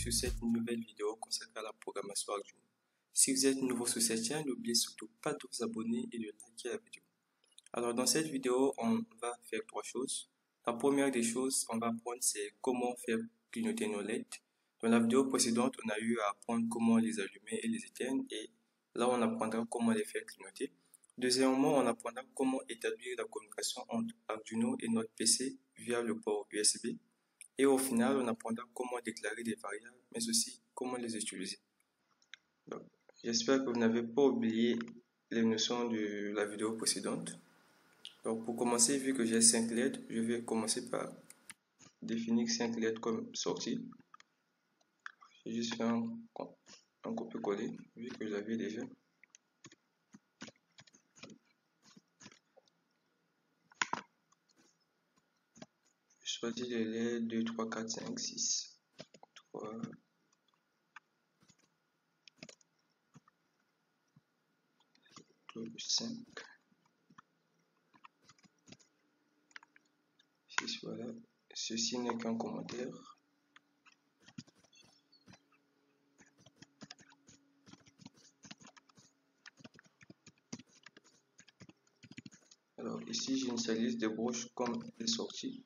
sur cette nouvelle vidéo consacrée à la programmation Arduino. Si vous êtes nouveau sur cette chaîne, n'oubliez surtout pas de vous abonner et de liker la vidéo. Alors dans cette vidéo, on va faire trois choses. La première des choses, on va apprendre c'est comment faire clignoter nos LED. Dans la vidéo précédente, on a eu à apprendre comment les allumer et les éteindre et là on apprendra comment les faire clignoter. Deuxièmement, on apprendra comment établir la communication entre Arduino et notre PC via le port USB. Et au final, on apprendra comment déclarer des variables, mais aussi comment les utiliser. J'espère que vous n'avez pas oublié les notions de la vidéo précédente. Donc pour commencer, vu que j'ai 5 LED, je vais commencer par définir 5 LED comme sortie. J'ai juste fait un copier-coller, vu que j'avais déjà. Je choisis les LED 2, 3, 4, 5, 6. 3, 5, 6, voilà. Ceci n'est qu'un commentaire. Alors ici, j'initialise des broches comme des sorties.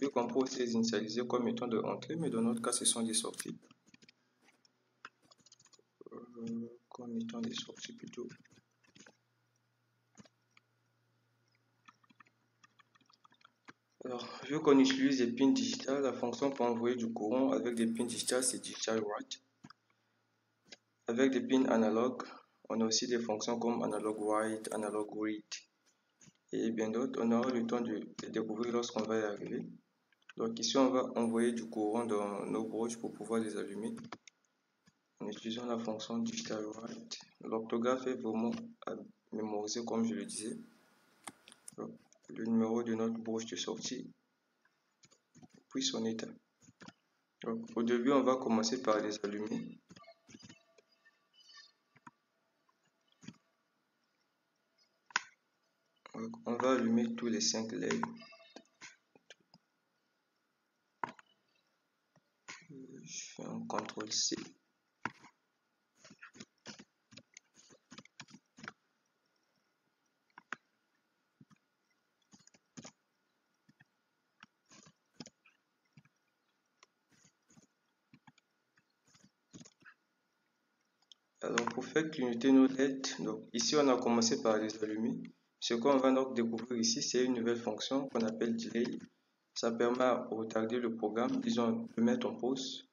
Vu qu'on peut aussi les initialiser comme étant de entrée, mais dans notre cas, ce sont des sorties. Comme étant des sorties plutôt. Alors, vu qu'on utilise des pins digitales, la fonction pour envoyer du courant avec des pins digitales, c'est digital write. Avec des pins analogues, on a aussi des fonctions comme analog write, analog read et bien d'autres. On aura le temps de les découvrir lorsqu'on va y arriver. Donc ici, on va envoyer du courant dans nos broches pour pouvoir les allumer en utilisant la fonction digital write. L'orthographe est vraiment à mémoriser comme je le disais. Donc, le numéro de notre broche de sortie, puis son état. Donc, au début, on va commencer par les allumer. Donc, on va allumer tous les 5 LED. Je fais un CTRL-C. Alors pour faire clignoter nos LED, donc ici on a commencé par les allumer. Ce qu'on va donc découvrir ici, c'est une nouvelle fonction qu'on appelle delay. Ça permet à retarder le programme, disons le mettre en pause.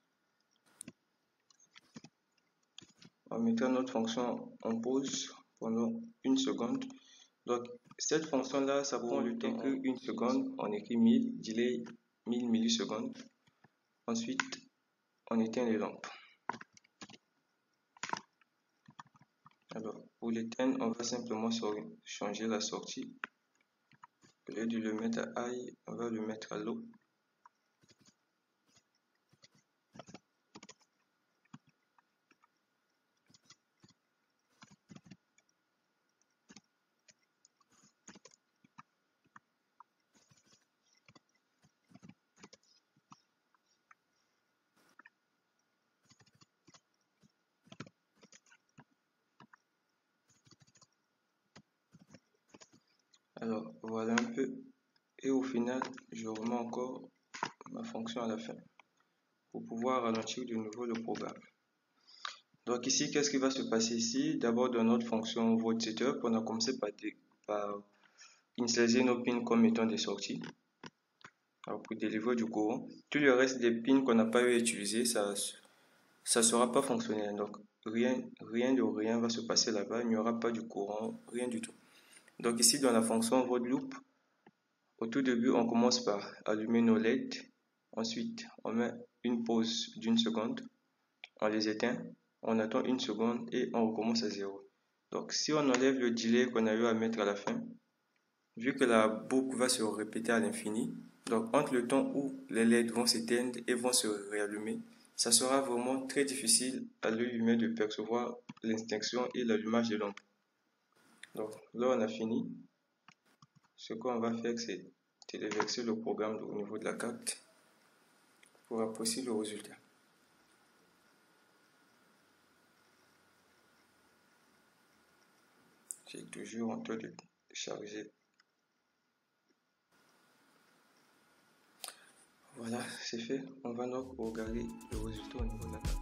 On mettra notre fonction en pause pendant 1 seconde. Donc cette fonction là, ça prend le temps que 1 seconde, on écrit 1000, delay 1000 millisecondes. Ensuite, on éteint les lampes. Alors, pour l'éteindre, on va simplement changer la sortie. Au lieu de le mettre à high, on va le mettre à low. Alors, voilà un peu. Et au final, je remets encore ma fonction à la fin pour pouvoir ralentir de nouveau le programme. Donc ici, qu'est-ce qui va se passer ici? D'abord, dans notre fonction void setup, on a commencé par initialiser nos pins comme étant des sorties. Alors, pour délivrer du courant, tout le reste des pins qu'on n'a pas eu à utiliser, ça ne sera pas fonctionnel. Donc, rien va se passer là-bas. Il n'y aura pas du courant, rien du tout. Donc ici, dans la fonction void loop, au tout début, on commence par allumer nos LED. Ensuite, on met une pause d'1 seconde. On les éteint. On attend 1 seconde et on recommence à 0. Donc, si on enlève le delay qu'on a eu à mettre à la fin, vu que la boucle va se répéter à l'infini, donc entre le temps où les LED vont s'éteindre et vont se réallumer, ça sera vraiment très difficile à l'œil humain de percevoir l'extinction et l'allumage des lampes. Donc là, on a fini. Ce qu'on va faire, c'est téléverser le programme au niveau de la carte pour apprécier le résultat. C'est toujours en train de charger. Voilà, c'est fait. On va donc regarder le résultat au niveau de la carte.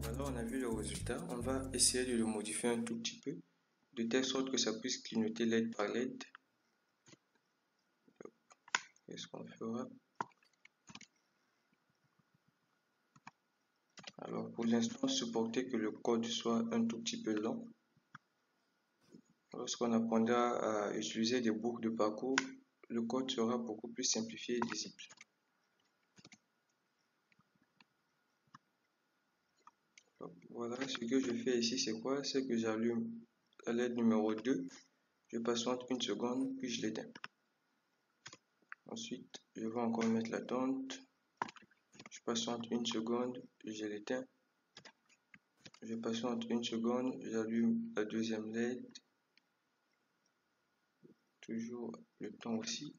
Voilà, on a vu le résultat. On va essayer de le modifier un tout petit peu, de telle sorte que ça puisse clignoter LED par LED. Qu'est-ce qu'on fera? Alors pour l'instant, supporter que le code soit un tout petit peu lent. Lorsqu'on apprendra à utiliser des boucles de parcours, le code sera beaucoup plus simplifié et lisible. Donc, voilà, ce que je fais ici, c'est quoi? C'est que j'allume la LED numéro 2, je patiente une seconde, puis je l'éteins. Ensuite, je vais encore mettre l'attente. Je patiente une seconde, je l'éteins. Je patiente une seconde, j'allume la deuxième LED. Toujours le temps aussi.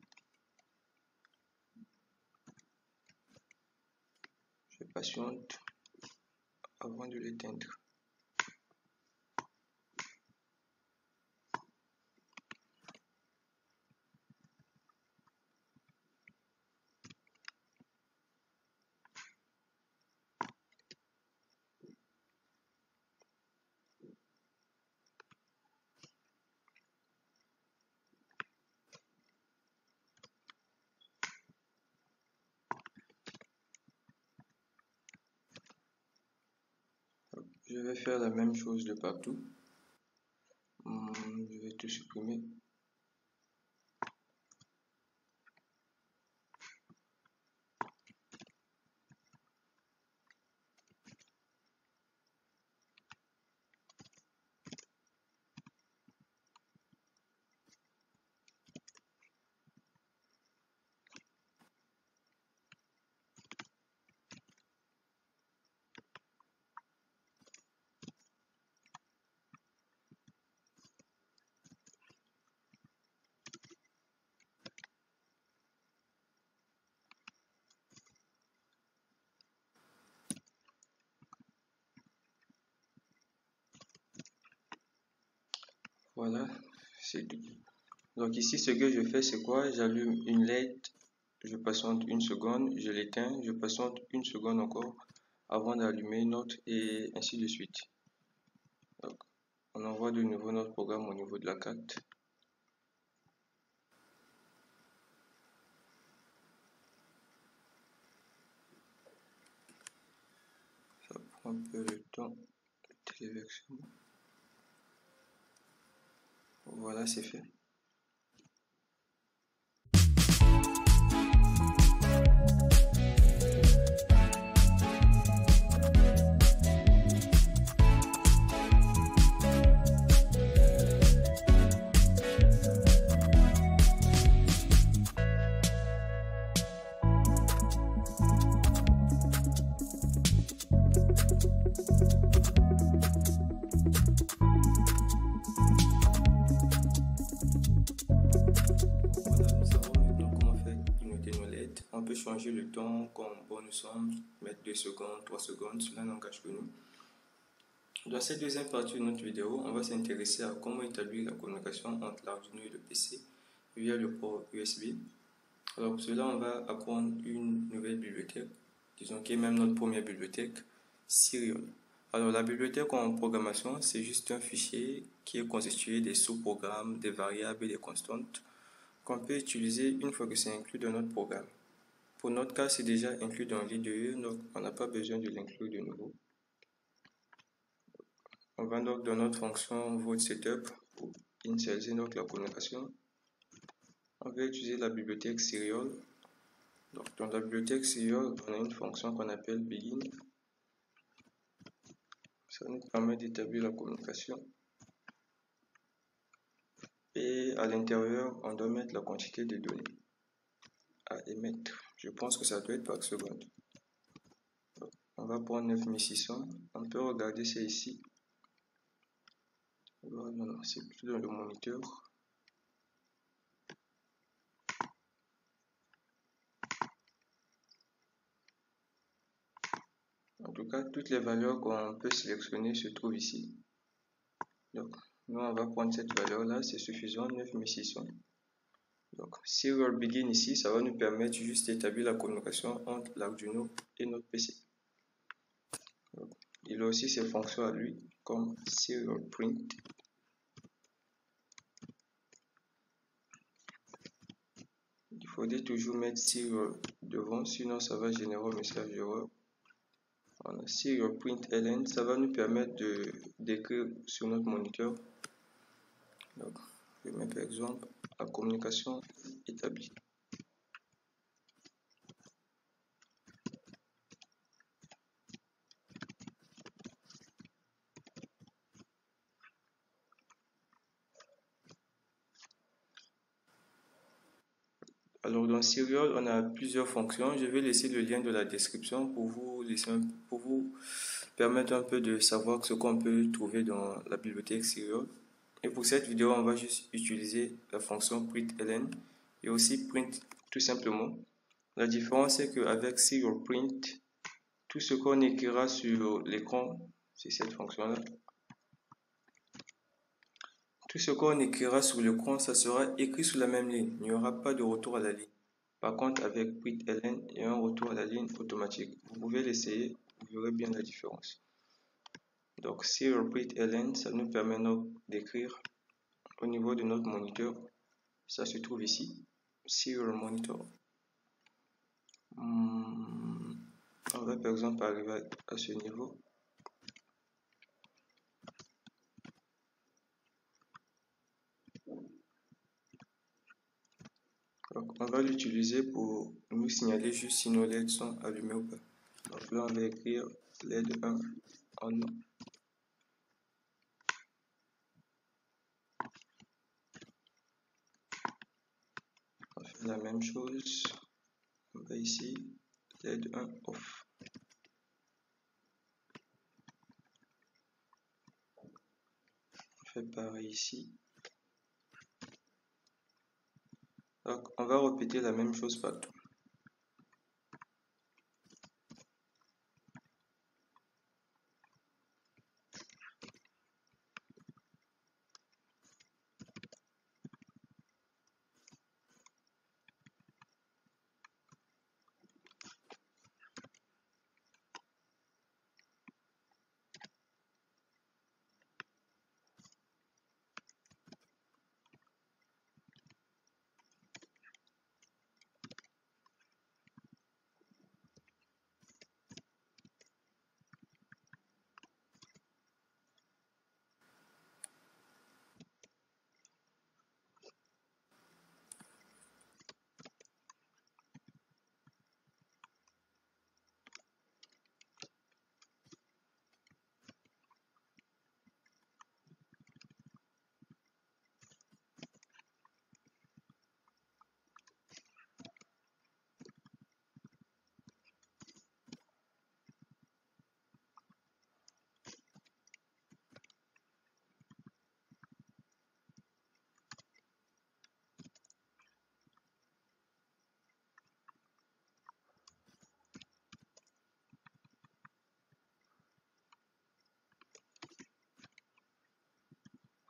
Je patiente avant de l'éteindre. Je vais faire la même chose de partout. Je vais tout supprimer. Voilà, c'est tout. Donc ici, ce que je fais, c'est quoi? J'allume une LED, je patiente une seconde, je l'éteins, je patiente une seconde encore avant d'allumer une autre et ainsi de suite. Donc, on envoie de nouveau notre programme au niveau de la carte. Ça prend un peu le temps de téléversion. Voilà, c'est fait. On peut changer le temps comme bon nous sommes, mettre 2 secondes, 3 secondes, cela n'engage que nous. Dans cette deuxième partie de notre vidéo, on va s'intéresser à comment établir la communication entre l'Arduino et le PC via le port USB. Alors pour cela, on va apprendre une nouvelle bibliothèque, disons qui est même notre première bibliothèque, Serial. Alors la bibliothèque en programmation, c'est juste un fichier qui est constitué des sous-programmes, des variables et des constantes qu'on peut utiliser une fois que c'est inclus dans notre programme. Pour notre cas, c'est déjà inclus dans l'IDE, donc on n'a pas besoin de l'inclure de nouveau. On va donc dans notre fonction vote setup pour initialiser donc la communication. On va utiliser la bibliothèque serial. Donc dans la bibliothèque serial, on a une fonction qu'on appelle begin. Ça nous permet d'établir la communication. Et à l'intérieur, on doit mettre la quantité de données à émettre. Je pense que ça doit être par seconde. Donc, on va prendre 9600. On peut regarder ça ici. Non, c'est plutôt dans le moniteur. En tout cas, toutes les valeurs qu'on peut sélectionner se trouvent ici. Donc, nous, on va prendre cette valeur-là, c'est suffisant, 9600. Donc, Serial Begin ici, ça va nous permettre juste d'établir la communication entre l'Arduino et notre PC. Donc, il a aussi ses fonctions à lui, comme Serial Print. Il faudrait toujours mettre Serial devant, sinon ça va générer un message d'erreur. Voilà, Serial Print ln, ça va nous permettre d'écrire sur notre moniteur. Donc, je mets par exemple la communication établie. Alors dans Serial, on a plusieurs fonctions. Je vais laisser le lien de la description pour vous permettre un peu de savoir ce qu'on peut trouver dans la bibliothèque Serial. Et pour cette vidéo, on va juste utiliser la fonction println et aussi print tout simplement. La différence est qu'avec Serial Print, tout ce qu'on écrira sur l'écran, c'est cette fonction-là. Tout ce qu'on écrira sur l'écran, ça sera écrit sur la même ligne. Il n'y aura pas de retour à la ligne. Par contre, avec println, il y a un retour à la ligne automatique. Vous pouvez l'essayer, vous verrez bien la différence. Donc, Serial println, ça nous permet d'écrire au niveau de notre moniteur. Ça se trouve ici, Serial Monitor. On va par exemple arriver à ce niveau. Donc, on va l'utiliser pour nous signaler juste si nos LED sont allumés ou pas. Donc là, on va écrire LED 1 en non. On fait la même chose. On va ici, LED 1 off. On fait pareil ici. Donc, on va répéter la même chose partout.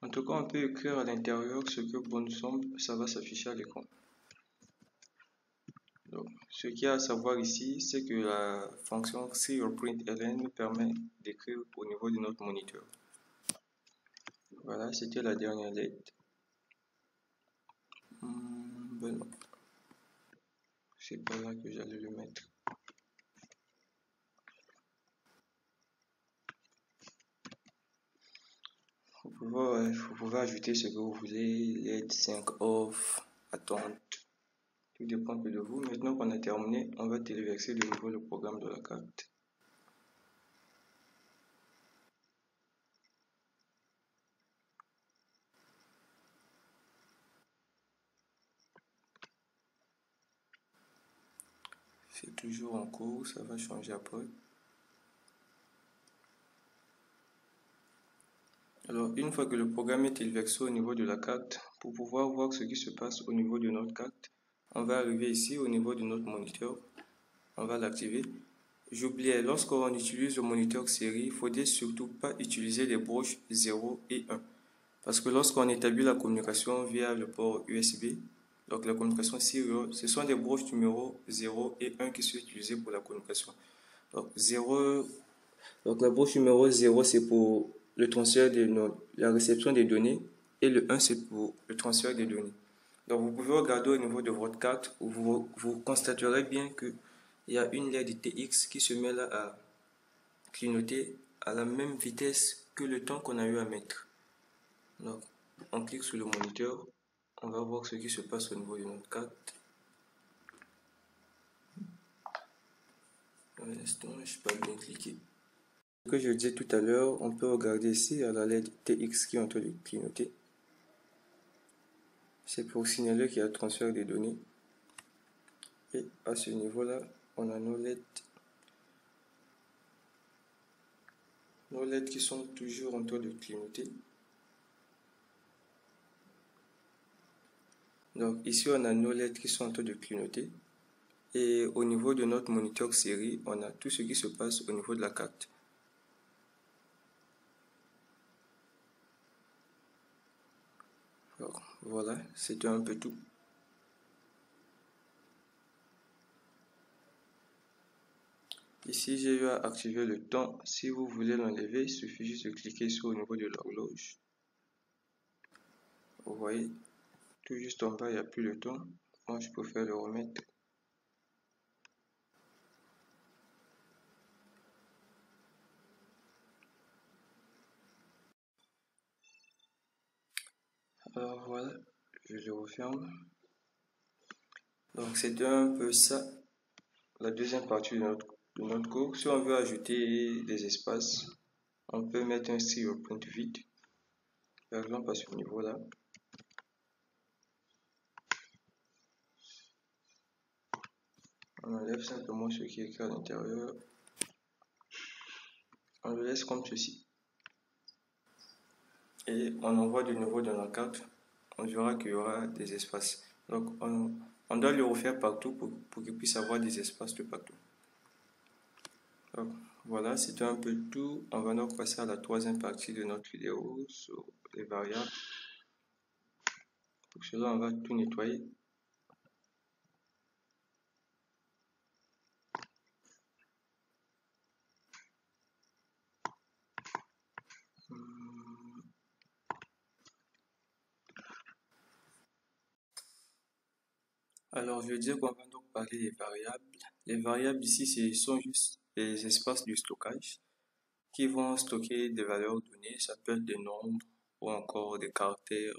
En tout cas, on peut écrire à l'intérieur ce que bon nous semble, ça va s'afficher à l'écran. Donc, ce qu'il y a à savoir ici, c'est que la fonction SerialPrintln nous permet d'écrire au niveau de notre moniteur. Voilà, c'était la dernière LED. Ben non, c'est pas là que j'allais le mettre. Vous pouvez ajouter ce que vous voulez, LED 5 off, attente, tout dépend que de vous. Maintenant qu'on a terminé, on va téléverser de nouveau le programme de la carte. C'est toujours en cours, ça va changer après. Alors, Donc, une fois que le programme est tilvexé au niveau de la carte, pour pouvoir voir ce qui se passe au niveau de notre carte, on va arriver ici au niveau de notre moniteur. On va l'activer. J'oubliais, lorsqu'on utilise le moniteur série, il ne faudrait surtout pas utiliser les broches 0 et 1. Parce que lorsqu'on établit la communication via le port USB, donc la communication serial, ce sont des broches numéro 0 et 1 qui sont utilisées pour la communication. Donc, la broche numéro 0, c'est pour le transfert la réception des données, et le 1, c'est pour le transfert des données. Donc, vous pouvez regarder au niveau de votre carte, où vous constaterez bien qu'il y a une LED TX qui se met là à clignoter à la même vitesse que le temps qu'on a eu à mettre. Donc, on clique sur le moniteur, on va voir ce qui se passe au niveau de notre carte. Un instant, je n'ai pas bien cliqué. Ce que je disais tout à l'heure, on peut regarder ici à la LED TX qui est en train de clignoter. C'est pour signaler qu'il y a le transfert des données. Et à ce niveau-là, on a nos LED qui sont toujours en train de clignoter. Donc ici, on a nos LED qui sont en train de clignoter. Et au niveau de notre moniteur série, on a tout ce qui se passe au niveau de la carte. Alors, voilà, c'était un peu tout. Ici, j'ai eu à activer le temps. Si vous voulez l'enlever, il suffit juste de cliquer sur au niveau de l'horloge. Vous voyez, tout juste en bas, il n'y a plus le temps. Moi, je préfère le remettre. Alors voilà, je le referme. Donc c'était un peu ça, la deuxième partie de notre cours. Si on veut ajouter des espaces, on peut mettre un stylo point vide. Par exemple à ce niveau-là. On enlève simplement ce qui est écrit à l'intérieur. On le laisse comme ceci. Et on envoie de nouveau dans la carte. On verra qu'il y aura des espaces. Donc on doit le refaire partout pour qu'il puisse avoir des espaces de partout. Donc, voilà, c'était un peu tout. On va donc passer à la troisième partie de notre vidéo sur les variables. Pour cela, on va tout nettoyer. Alors, je veux dire qu'on va donc parler des variables. Les variables ici, ce sont juste des espaces de stockage qui vont stocker des valeurs données. Ça peut être des nombres ou encore des caractères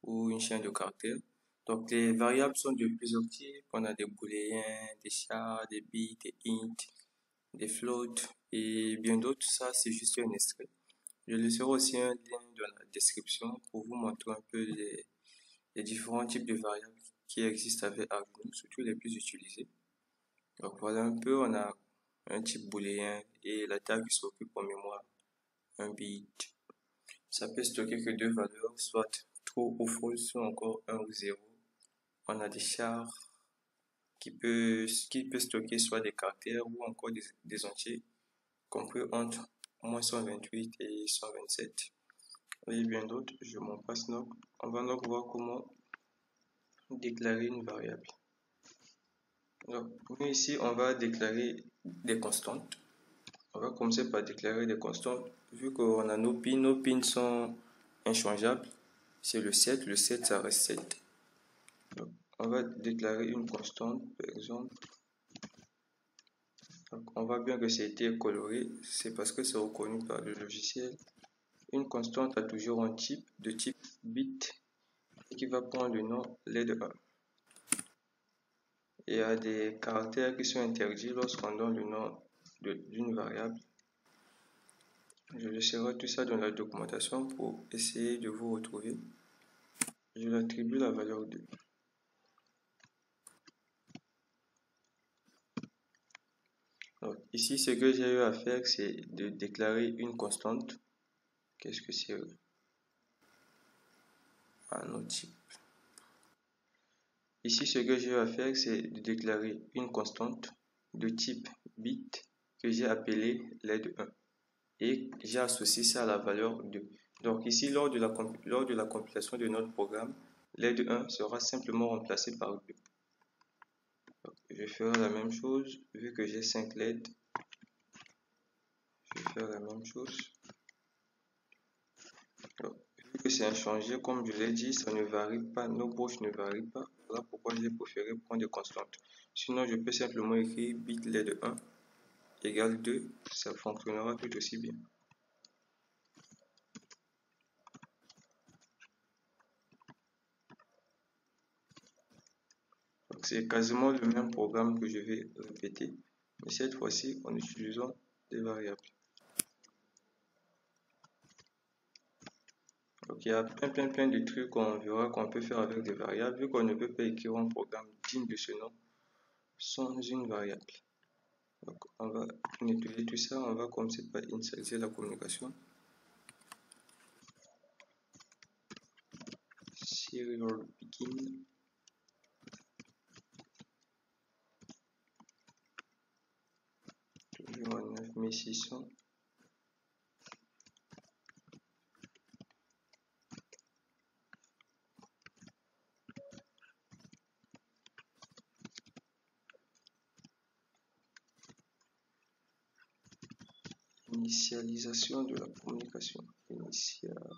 ou une chaîne de caractères. Donc, les variables sont de plusieurs types. On a des booléens, des chars, des bits, des int, des floats et bien d'autres. Ça, c'est juste un extrait. Je laisserai aussi un lien dans la description pour vous montrer un peu les différents types de variables qui existent avec Arduino, surtout les plus utilisés. Donc voilà un peu, on a un type booléen et la table qui s'occupe en mémoire, un bit. Ça peut stocker que deux valeurs, soit true ou false, ou encore 1 ou 0. On a des chars qui peut stocker soit des caractères ou encore des entiers, compris entre moins 128 et 127. Et bien d'autres, je m'en passe donc. On va donc voir comment déclarer une variable. Donc, ici, on va déclarer des constantes. On va commencer par déclarer des constantes. Vu qu'on a nos pins sont inchangeables. C'est le 7 ça reste 7. Donc, on va déclarer une constante, par exemple. Donc, on voit bien que été coloré, c'est parce que c'est reconnu par le logiciel. Une constante a toujours un type de type bit qui va prendre le nom LED 1. Il y a des caractères qui sont interdits lorsqu'on donne le nom d'une variable. Je laisserai tout ça dans la documentation pour essayer de vous retrouver. Je l'attribue la valeur 2. Donc, ici, ce que j'ai eu à faire, c'est de déclarer une constante. Qu'est-ce que c'est? à nos types. Ici, ce que j'ai à faire, c'est de déclarer une constante de type bit que j'ai appelée led1 et j'ai associé ça à la valeur 2. Donc ici, lors de la compilation de notre programme, led1 sera simplement remplacé par 2. Donc, je ferai la même chose, vu que j'ai 5 LED, je vais faire la même chose. Donc, vu que c'est inchangé, comme je l'ai dit, ça ne varie pas, nos broches ne varient pas. Voilà pourquoi j'ai préféré prendre des constantes. Sinon, je peux simplement écrire bit led1 égale 2, ça fonctionnera tout aussi bien. C'est quasiment le même programme que je vais répéter, mais cette fois-ci en utilisant des variables. Donc il y a plein de trucs qu'on verra qu'on peut faire avec des variables, vu qu'on ne peut pas écrire un programme digne de ce nom sans une variable. Donc on va nettoyer tout ça, on va commencer par initialiser la communication. Serial begin. Toujours à 9600. Initialisation de la communication. Initial.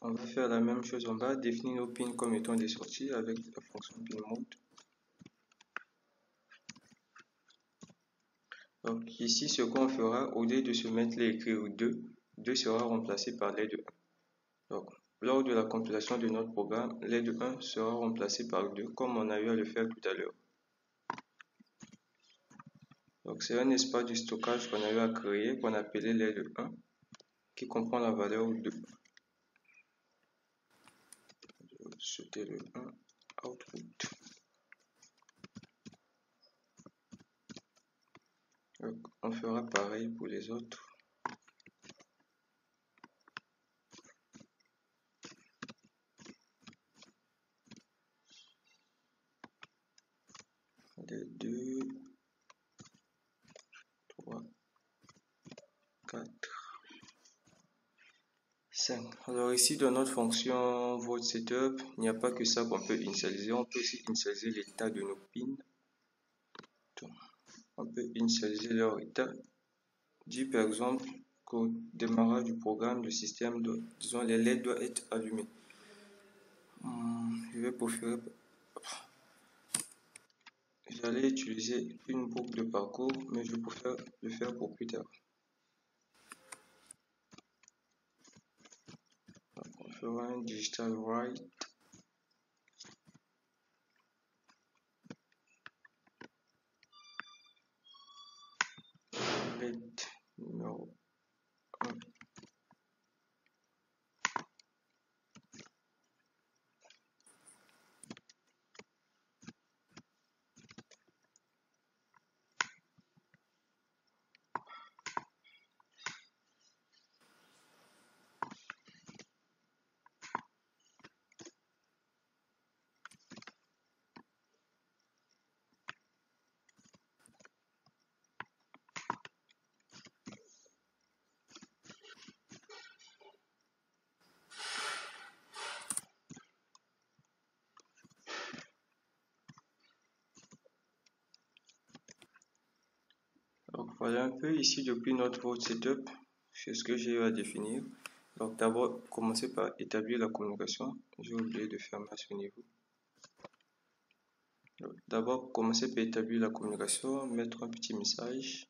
On va faire la même chose, on va définir nos pins comme étant des sorties avec la fonction pinMode. Donc ici, ce qu'on fera, au lieu de se mettre les écrire 2, 2 sera remplacé par led1. Donc, lors de la compilation de notre programme, led1 sera remplacé par 2, comme on a eu à le faire tout à l'heure. Donc, c'est un espace de stockage qu'on a eu à créer, qu'on a appelé led1, qui comprend la valeur 2. C'était le 1 output. Donc, on fera pareil pour les autres. Les 2, 3, 4, 5. Alors ici dans notre fonction vote setup, il n'y a pas que ça qu'on peut initialiser, on peut aussi initialiser l'état de nos pins. Donc, on peut initialiser leur état. Dit par exemple qu'au démarrage du programme, le système, disons les LED doivent être allumés. Je vais préférer, j'allais utiliser une boucle de parcours, mais je préfère le faire pour plus tard. Donc, on fera un digital write. LED numéro 1. Donc voilà un peu ici depuis notre vote setup, c'est ce que j'ai eu à définir. Donc d'abord, commencer par établir la communication. J'ai oublié de fermer à ce niveau. D'abord, commencer par établir la communication, mettre un petit message.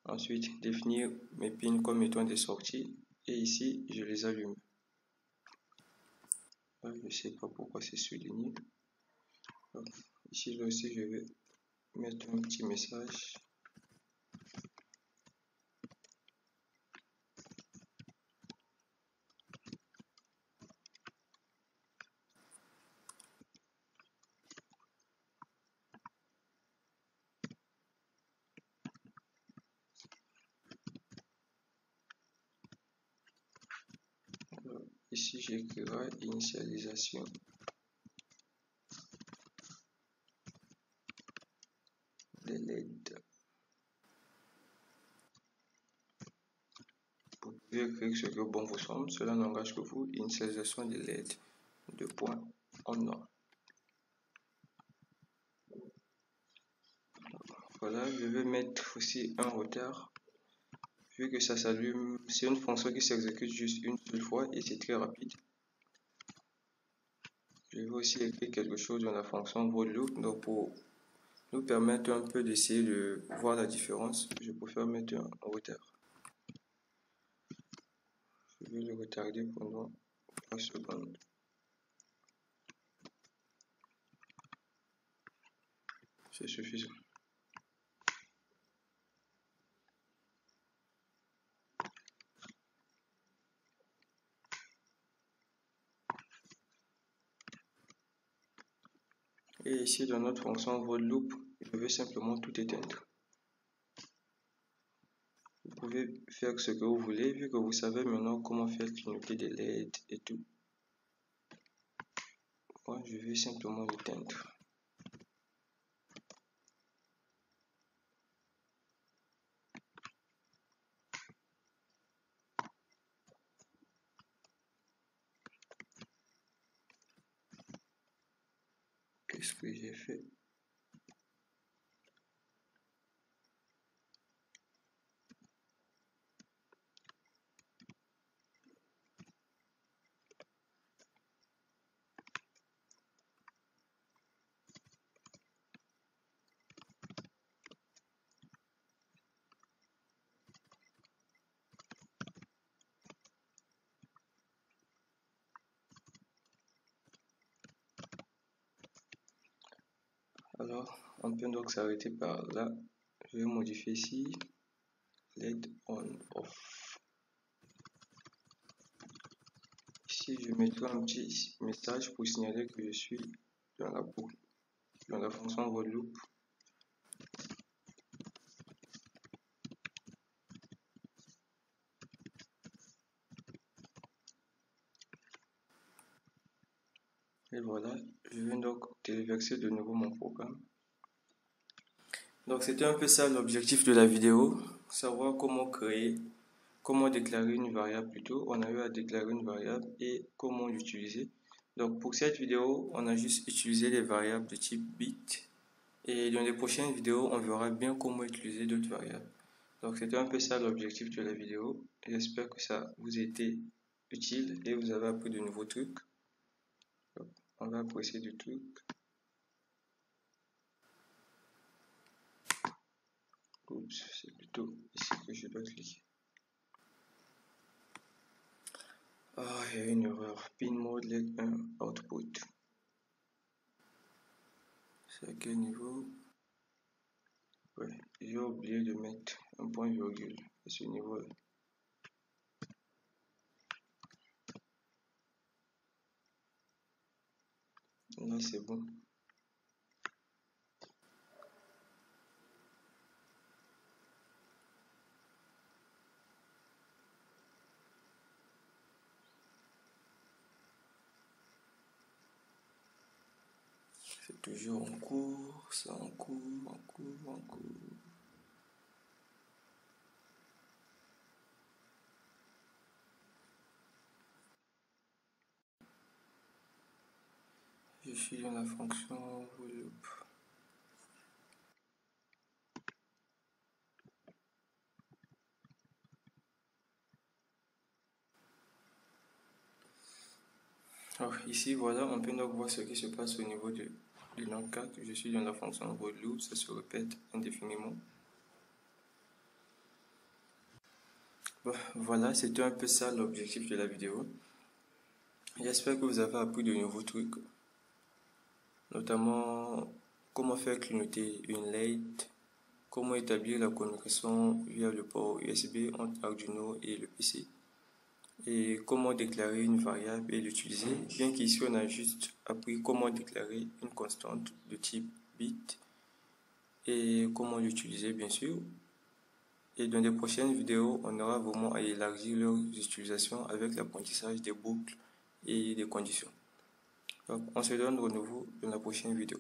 Ensuite, définir mes pins comme étant des sorties. Et ici, je les allume. Je ne sais pas pourquoi c'est souligné. Donc, ici, là aussi, je vais mettre un petit message. Ici, j'écrirai initialisation des LED. Vous pouvez écrire ce que bon vous semble, cela n'engage que vous. Initialisation des LED, de points en noir. Voilà, je vais mettre aussi un retard. Vu que ça s'allume, c'est une fonction qui s'exécute juste une seule fois et c'est très rapide. Je vais aussi écrire quelque chose dans la fonction loop. Donc pour nous permettre un peu d'essayer de voir la différence, je préfère mettre un retard. Je vais le retarder pendant 3 secondes. C'est suffisant. Et ici dans notre fonction loop, je vais simplement tout éteindre. Vous pouvez faire ce que vous voulez, vu que vous savez maintenant comment faire clignoter des LED et tout. Moi, je vais simplement l'éteindre. Qu'est-ce que j'ai fait? Alors, on peut donc s'arrêter par là. Je vais modifier ici LED on off. Ici, je mettrai un petit message pour signaler que je suis dans la boucle, dans la fonction loop. Et voilà, je viens donc téléverser de nouveau mon programme. Donc c'était un peu ça l'objectif de la vidéo, savoir comment créer, comment déclarer une variable plutôt. On a eu à déclarer une variable et comment l'utiliser. Donc pour cette vidéo, on a juste utilisé les variables de type bit. Et dans les prochaines vidéos, on verra bien comment utiliser d'autres variables. Donc c'était un peu ça l'objectif de la vidéo. J'espère que ça vous a été utile et vous avez appris de nouveaux trucs. Donc, on va apprécier du truc. Oups, c'est plutôt ici que je dois cliquer. Ah, il y a une erreur. Pin mode LED 1 output. C'est à quel niveau? Ouais, j'ai oublié de mettre un point virgule à ce niveau-là. Là, c'est bon. C'est toujours en cours, c'est en cours, en cours, en cours. Je suis dans la fonction loop. Alors ici, voilà, on peut donc voir ce qui se passe au niveau de l'encart. Je suis dans la fonction loop, ça se répète indéfiniment. Bon, voilà, c'était un peu ça l'objectif de la vidéo. J'espère que vous avez appris de nouveaux trucs, notamment comment faire clignoter une LED, comment établir la connexion via le port USB entre Arduino et le PC, et comment déclarer une variable et l'utiliser, bien qu'ici on a juste appris comment déclarer une constante de type bit et comment l'utiliser bien sûr. Et dans les prochaines vidéos, on aura vraiment à élargir leur utilisation avec l'apprentissage des boucles et des conditions. Donc, on se donne rendez-vous dans la prochaine vidéo.